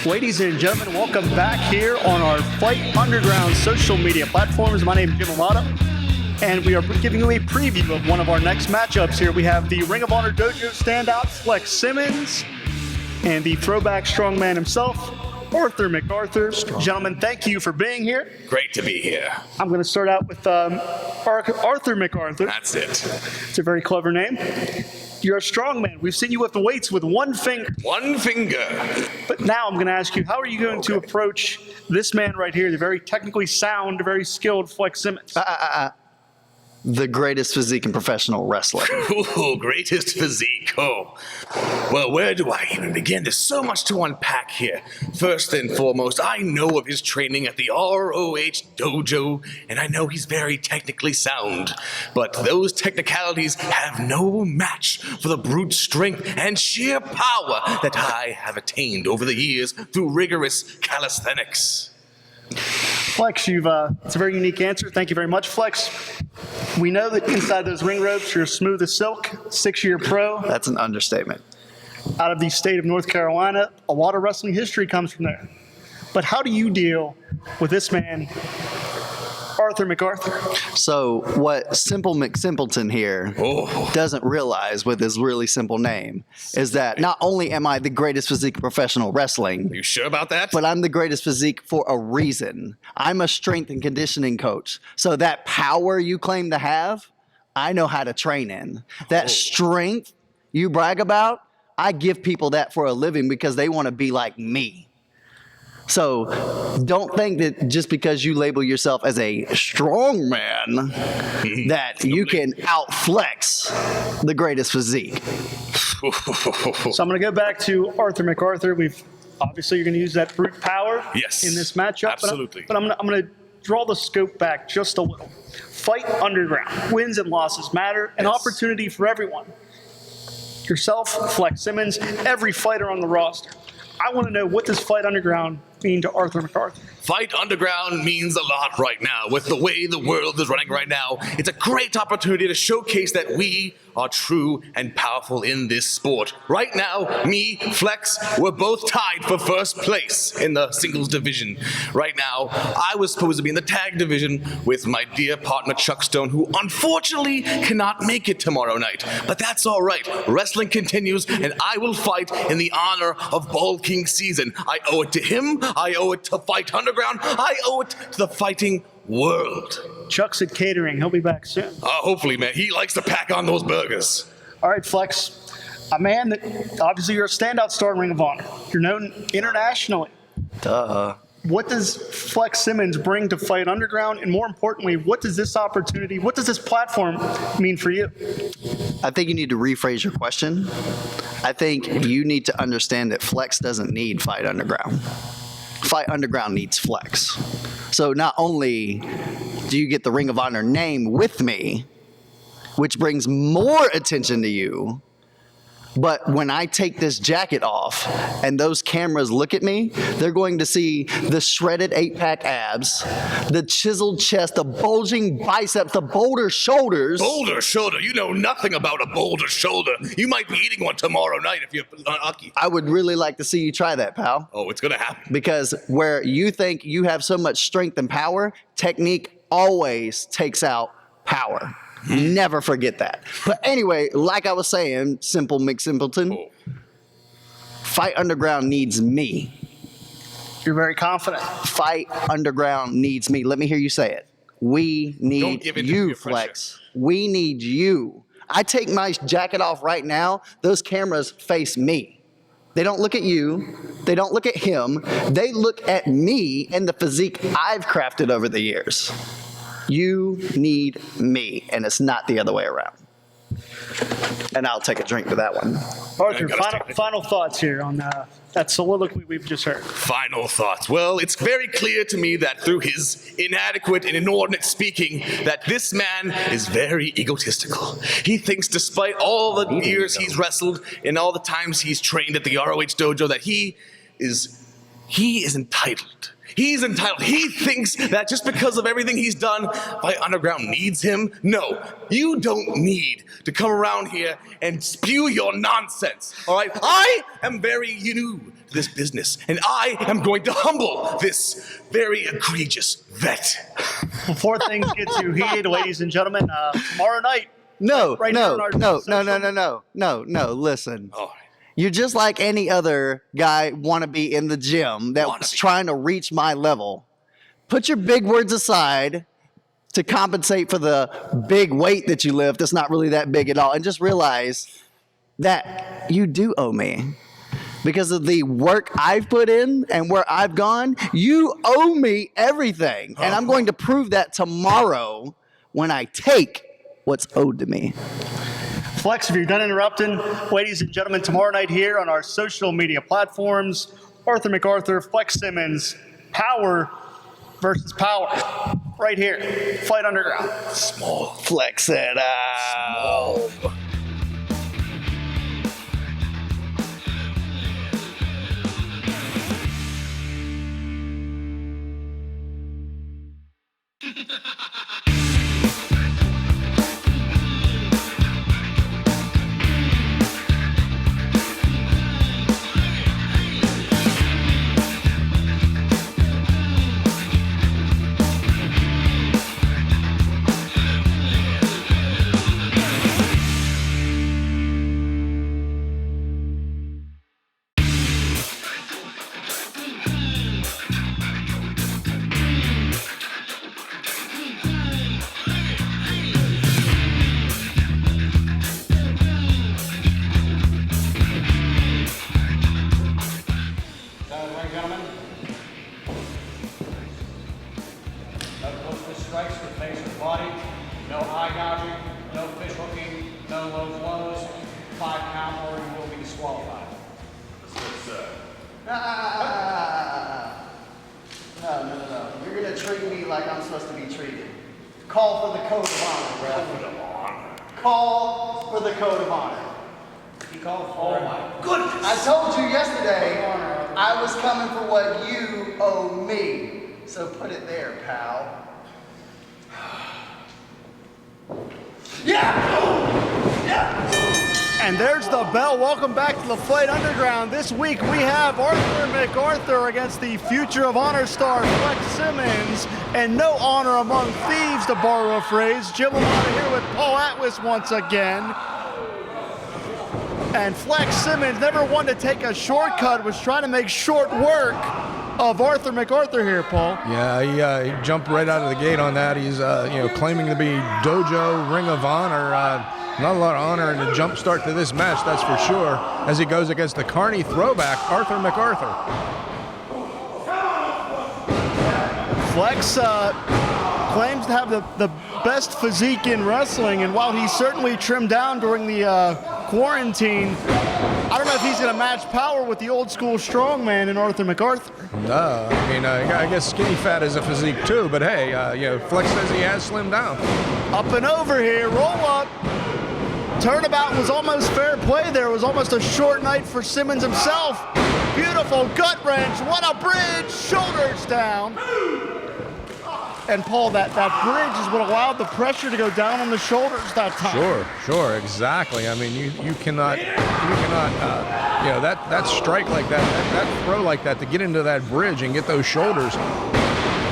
Ladies and gentlemen, welcome back here on our Fight Underground social media platforms. My name is Jim Amato, and we are giving you a preview of one of our next matchups here. We have the Ring of Honor Dojo standout, Flex Simmons, and the throwback strongman himself, Arthur McArthur. Gentlemen, thank you for being here. Great to be here. I'm going to start out with Arthur McArthur. That's it. It's a very clever name. You're a strongman. We've seen you lift weights with one finger. One finger. But now I'm going to ask you, how are you going to approach this man right here, the very technically sound, very skilled Flex Simmons? The greatest physique in professional wrestling. Ooh, greatest physique. Oh. Well, where do I even begin? There's so much to unpack here. First and foremost, I know of his training at the ROH Dojo, and I know he's very technically sound. But those technicalities have no match for the brute strength and sheer power that I have attained over the years through rigorous calisthenics. Flex, it's a very unique answer. Thank you very much, Flex. We know that inside those ring ropes, you're smooth as silk, 6-year pro. That's an understatement. Out of the state of North Carolina, a lot of wrestling history comes from there. But how do you deal with this man, Arthur McArthur? So what Simple McSimpleton here doesn't realize with his really simple name is that not only am I the greatest physique in professional wrestling. Are you sure about that? But I'm the greatest physique for a reason. I'm a strength and conditioning coach. So that power you claim to have, I know how to train in. That strength you brag about, I give people that for a living because they want to be like me. So don't think that just because you label yourself as a strong man that you can outflex the greatest physique. So I'm going to go back to Arthur McArthur. Obviously you're going to use that brute power in this matchup. Absolutely. But I'm going to draw the scope back just a little. Fight Underground. Wins and losses matter. An opportunity for everyone. Yourself, Flex Simmons, every fighter on the roster. I want to know, what does Fight Underground mean to Arthur McArthur? Fight Underground means a lot right now. With the way the world is running right now, it's a great opportunity to showcase that we are true and powerful in this sport. Right now, me, Flex, we're both tied for first place in the singles division. Right now, I was supposed to be in the tag division with my dear partner Chuck Stone, who unfortunately cannot make it tomorrow night. But that's all right. Wrestling continues, and I will fight in the honor of Ball King season. I owe it to him. I owe it to Fight Underground. I owe it to the fighting world. Chuck's at catering. He'll be back soon. Hopefully, man. He likes to pack on those burgers. All right, Flex. A man that, obviously, you're a standout star in Ring of Honor. You're known internationally. Duh. What does Flex Simmons bring to Fight Underground? And more importantly, what does this opportunity, what does this platform mean for you? I think you need to rephrase your question. I think you need to understand that Flex doesn't need Fight Underground. Fight Underground needs Flex. So not only do you get the Ring of Honor name with me, which brings more attention to you, but when I take this jacket off and those cameras look at me, they're going to see the shredded 8-pack abs, the chiseled chest, the bulging biceps, the boulder shoulders. Boulder shoulder? You know nothing about a boulder shoulder. You might be eating one tomorrow night if you're lucky. I would really like to see you try that, pal. Oh, it's going to happen. Because where you think you have so much strength and power, technique always takes out power. Never forget that. But anyway, like I was saying, Simple McSimpleton, Fight Underground needs me. You're very confident. Fight Underground needs me. Let me hear you say it. We need you, Flex. We need you. I take my jacket off right now. Those cameras face me. They don't look at you. They don't look at him. They look at me and the physique I've crafted over the years. You need me, and it's not the other way around. And I'll take a drink to that one. Arthur, I gotta final thoughts here on that soliloquy we've just heard. Final thoughts. Well, it's very clear to me that through his inadequate and inordinate speaking, that this man is very egotistical. He thinks despite all the years he's wrestled and all the times he's trained at the ROH dojo that he is entitled. He's entitled. He thinks that just because of everything he's done, Fight Underground needs him. No, you don't need to come around here and spew your nonsense, all right? I am very new to this business, and I am going to humble this very egregious vet. Before things get too heated, ladies and gentlemen, tomorrow night. No, right here on our no, social- listen. Oh, You're just like any other guy wanna be in the gym that's trying to reach my level. Put your big words aside to compensate for the big weight that you lift that's not really that big at all, and just realize that you do owe me. Because of the work I've put in and where I've gone, you owe me everything. And I'm going to prove that tomorrow when I take what's owed to me. Flex, if you're done interrupting, ladies and gentlemen, tomorrow night here on our social media platforms, Arthur McArthur, Flex Simmons, power versus power. Right here, Fight Underground. small. Flex it out. Small. Strikes for face or body, no eye gouging, no fish hooking, no low blows, 5 count or you will be disqualified. No. You're going to treat me like I'm supposed to be treated. Call for the code of honor, bro. Call for the code of honor. He called for it. Goodness. I told you yesterday I was coming for what you owe me. So put it there, pal. And there's the bell. Welcome back to the Fight Underground. This week we have Arthur McArthur against the Future of Honor star Flex Simmons. And no honor among thieves, to borrow a phrase. Jim Lamont here with Paul Atwis once again. And Flex Simmons, never one to take a shortcut, was trying to make short work of Arthur McArthur here, Paul. Yeah, he jumped right out of the gate on that. He's claiming to be Dojo Ring of Honor. Not a lot of honor in the jump start to this match, that's for sure, as he goes against the Carney throwback, Arthur McArthur. Flex claims to have the best physique in wrestling, and while he certainly trimmed down during the quarantine, I don't know if he's going to match power with the old school strongman in Arthur McArthur. No, I mean, I guess skinny fat is a physique too, but hey, Flex says he has slimmed down. Up and over here, roll up. Turnabout was almost fair play there. It was almost a short night for Simmons himself. Beautiful gut wrench. What a bridge. Shoulders down. And Paul, that bridge is what allowed the pressure to go down on the shoulders that time. Sure, exactly. I mean, you cannot, that strike like that throw like that to get into that bridge and get those shoulders.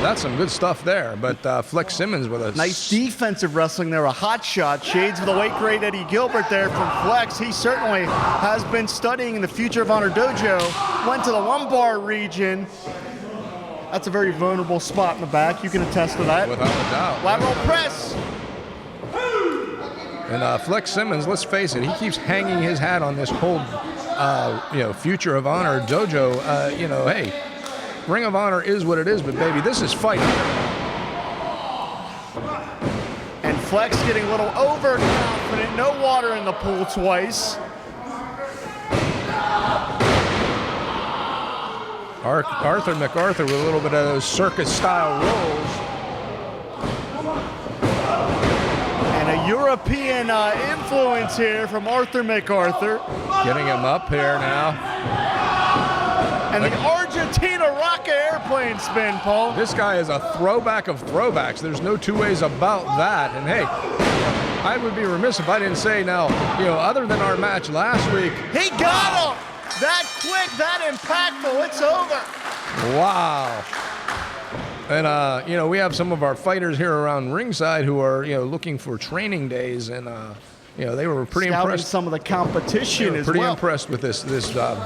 That's some good stuff there. But Flex Simmons with a nice defensive wrestling there, a hot shot. Shades of the late great Eddie Gilbert there from Flex. He certainly has been studying in the Future of Honor Dojo. Went to the lumbar region. That's a very vulnerable spot in the back. You can attest to that. Without a doubt. Lateral press. And Flex Simmons, let's face it, he keeps hanging his hat on this whole, Future of Honor Dojo. Hey, Ring of Honor is what it is, but baby, this is fight. And Flex getting a little overconfident. No water in the pool twice. Arthur McArthur with a little bit of those circus-style rolls. And a European influence here from Arthur McArthur. Getting him up here now. And the Argentina Rocket airplane spin, Paul. This guy is a throwback of throwbacks. There's no two ways about that. And hey, I would be remiss if I didn't say now, other than our match last week. He got him! That quick, that impactful, it's over. Wow. And, we have some of our fighters here around ringside who are, looking for training days. And, they were pretty Scouting impressed. some of the competition as pretty well. impressed with this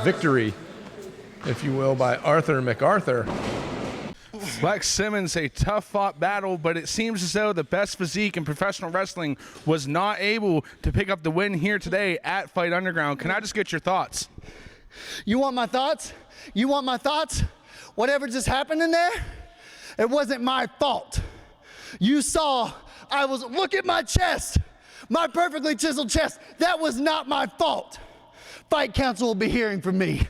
victory, if you will, by Arthur McArthur. Flex Simmons, a tough-fought battle, but it seems as though the best physique in professional wrestling was not able to pick up the win here today at Fight Underground. Can I just get your thoughts? You want my thoughts? You want my thoughts? Whatever just happened in there, it wasn't my fault. You saw, look at my chest, my perfectly chiseled chest. That was not my fault. Fight Council will be hearing from me.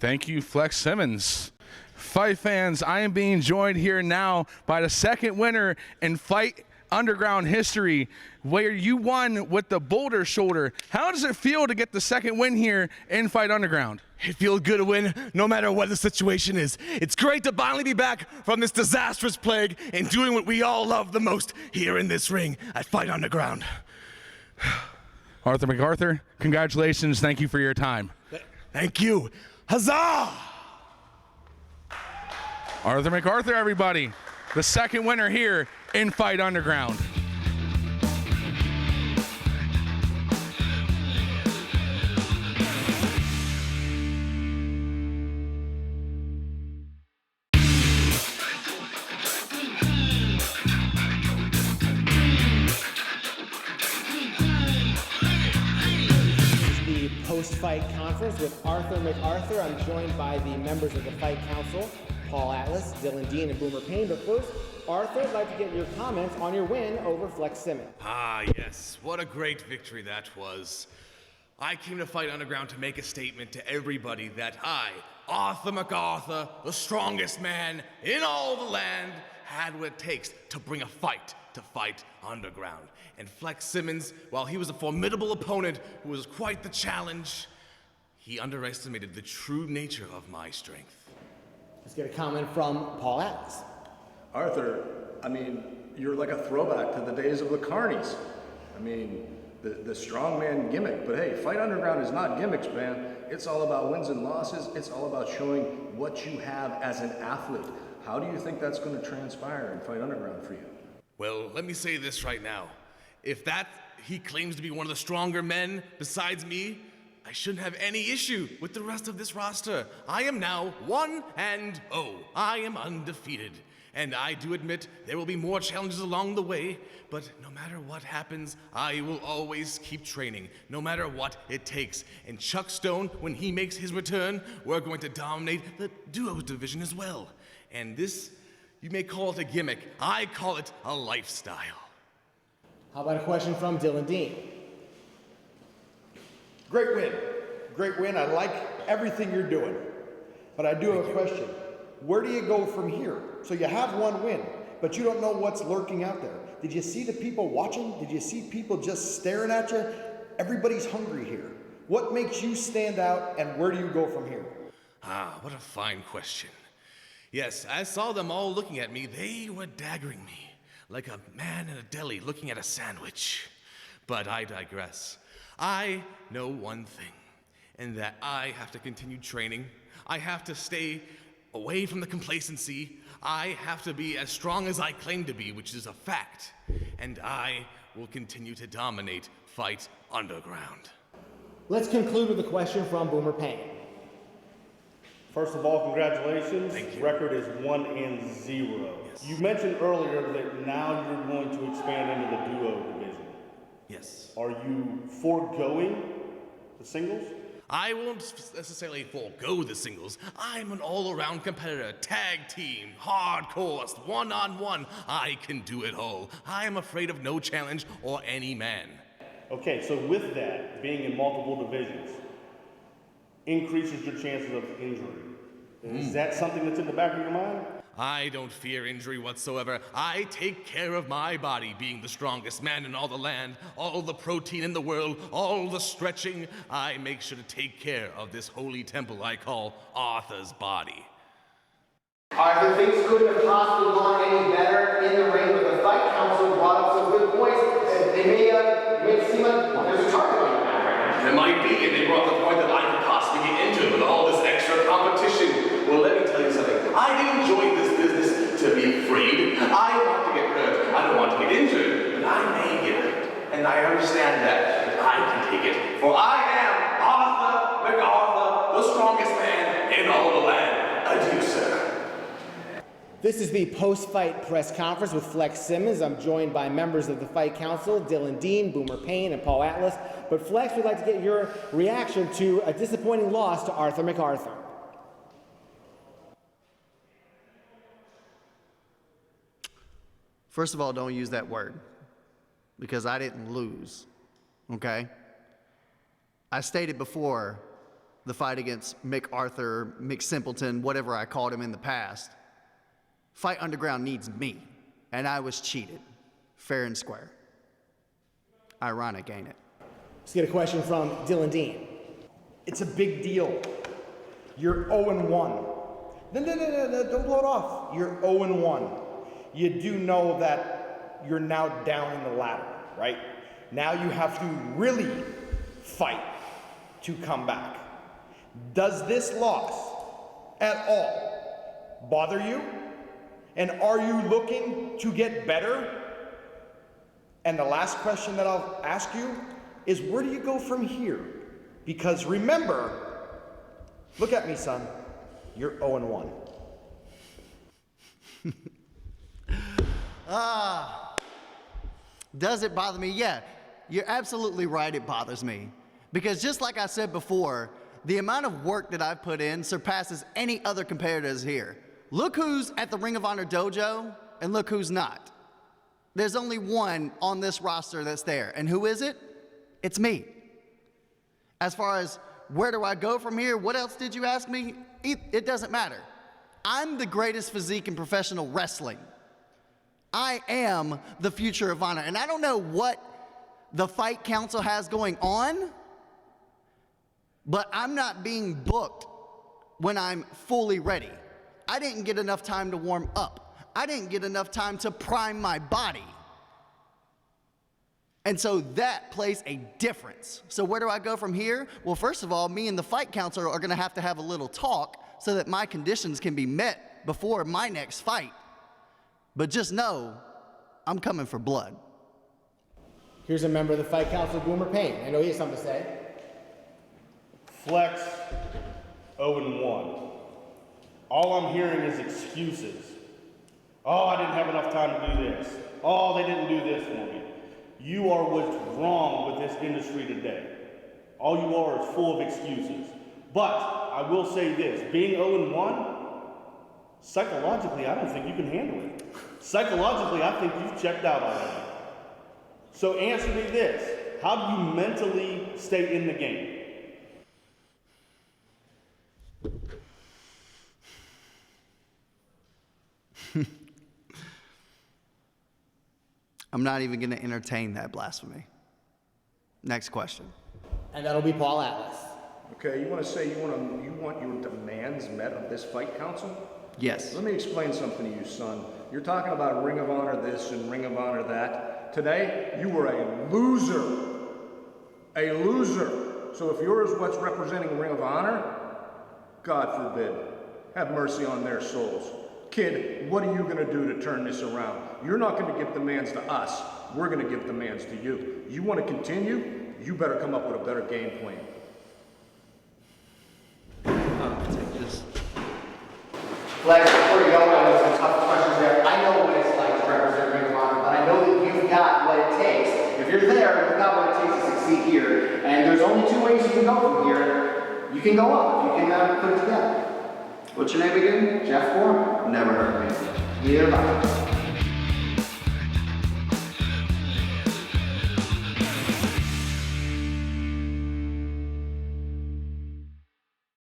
Thank you, Flex Simmons. Fight fans, I am being joined here now by the second winner in Fight Underground history, where you won with the Boulder shoulder. How does it feel to get the second win here in Fight Underground? It feels good to win no matter what the situation is. It's great to finally be back from this disastrous plague and doing what we all love the most here in this ring at Fight Underground. Arthur McArthur, congratulations. Thank you for your time. Thank you. Huzzah! Arthur McArthur, everybody, the second winner here in Fight Underground. Post-fight conference with Arthur McArthur. I'm joined by the members of the Fight Council, Paul Atlas, Dylan Dean, and Boomer Payne. But first, Arthur, I'd like to get your comments on your win over Flex Simmons. Ah, yes. What a great victory that was. I came to Fight Underground to make a statement to everybody that I, Arthur McArthur, the strongest man in all the land, had what it takes to bring a fight to Fight Underground. And Flex Simmons, while he was a formidable opponent who was quite the challenge, he underestimated the true nature of my strength. Let's get a comment from Paul Atlas. Arthur, you're like a throwback to the days of the carnies. The strongman gimmick. But hey, Fight Underground is not gimmicks, man. It's all about wins and losses. It's all about showing what you have as an athlete. How do you think that's going to transpire in Fight Underground for you? Well, let me say this right now. If he claims to be one of the stronger men besides me, I shouldn't have any issue with the rest of this roster. I am now 1-0. I am undefeated. And I do admit there will be more challenges along the way, but no matter what happens, I will always keep training, no matter what it takes. And Chuck Stone, when he makes his return, we're going to dominate the duos division as well. And this, you may call it a gimmick. I call it a lifestyle. How about a question from Dylan Dean? Great win. Great win. I like everything you're doing. But I do have a question. Where do you go from here? So you have one win, but you don't know what's lurking out there. Did you see the people watching? Did you see people just staring at you? Everybody's hungry here. What makes you stand out, and where do you go from here? Ah, what a fine question. Yes, I saw them all looking at me. They were daggering me like a man in a deli looking at a sandwich. But I digress. I know one thing, and that I have to continue training. I have to stay away from the complacency. I have to be as strong as I claim to be, which is a fact. And I will continue to dominate Fight Underground. Let's conclude with a question from Boomer Payne. First of all, congratulations. Thank you. Record is 1-0. Yes. You mentioned earlier that now you're going to expand into the duo division. Yes. Are you foregoing the singles? I won't necessarily forego the singles. I'm an all-around competitor, tag team, hardcore, one-on-one. I can do it all. I am afraid of no challenge or any man. Okay, so with that, being in multiple divisions, increases your chances of injury. Is that something that's in the back of your mind? I don't fear injury whatsoever. I take care of my body, being the strongest man in all the land, all the protein in the world, all the stretching. I make sure to take care of this holy temple I call Arthur's body. Arthur, things couldn't have possibly gone any better in the ring, but the fight council brought up some good points. They made it seem like there's a target on your back right now. There might be, and they brought the point that I could possibly get into with all this extra competition. Well, let me tell you something. I didn't join this business to be afraid. I want to get hurt. I don't want to get injured, but I may get hurt. And I understand that, but I can take it. For I am Arthur McArthur, the strongest man in all the land. Adieu, sir. This is the post-fight press conference with Flex Simmons. I'm joined by members of the Fight Council, Dylan Dean, Boomer Payne, and Paul Atlas. But Flex, we'd like to get your reaction to a disappointing loss to Arthur McArthur. First of all, don't use that word, because I didn't lose, okay? I stated before the fight against McArthur, McSimpleton, whatever I called him in the past, Fight Underground needs me, and I was cheated, fair and square. Ironic, ain't it? Let's get a question from Dylan Dean. It's a big deal. You're 0-1. No, don't blow it off. You're 0-1. You do know that you're now down in the ladder, right? Now you have to really fight to come back. Does this loss at all bother you? And are you looking to get better? And the last question that I'll ask you is, where do you go from here? Because remember, look at me, son, you're 0-1. Does it bother me? Yeah, you're absolutely right, it bothers me. Because just like I said before, the amount of work that I've put in surpasses any other competitors here. Look who's at the Ring of Honor dojo, and look who's not. There's only one on this roster that's there, and who is it? It's me. As far as where do I go from here, what else did you ask me? It doesn't matter. I'm the greatest physique in professional wrestling. I am the future of Honor, and I don't know what the Fight Council has going on, but I'm not being booked when I'm fully ready. I didn't get enough time to warm up. I didn't get enough time to prime my body. And so that plays a difference. So where do I go from here? Well, first of all, me and the Fight Council are going to have a little talk so that my conditions can be met before my next fight. But just know, I'm coming for blood. Here's a member of the Fight Council, Boomer Payne. I know he has something to say. Flex, 0-1. All I'm hearing is excuses. Oh, I didn't have enough time to do this. Oh, they didn't do this for me. You are what's wrong with this industry today. All you are is full of excuses. But I will say this, being 0-1, psychologically, I don't think you can handle it. Psychologically, I think you've checked out already. So answer me this, how do you mentally stay in the game? I'm not even going to entertain that blasphemy. Next question. And that'll be Paul Atlas. Okay, you want to say you want your demands met of this Fight Council? Yes. Let me explain something to you, son. You're talking about Ring of Honor this and Ring of Honor that. Today, you were a loser. A loser. So if yours what's representing Ring of Honor, God forbid, have mercy on their souls. Kid, what are you going to do to turn this around? You're not going to give demands to us. We're going to give demands to you. You want to continue? You better come up with a better game plan. Take this. Flex, before you go, I know some tough questions there. I know what it's like to represent Ring of Honor, but I know that you've got what it takes. If you're there, you've got what it takes to succeed here. And there's only two ways you can go from here. You can go up if you can put it together. What's your name again? Jeff Foreman? Never heard of me. Neither have I.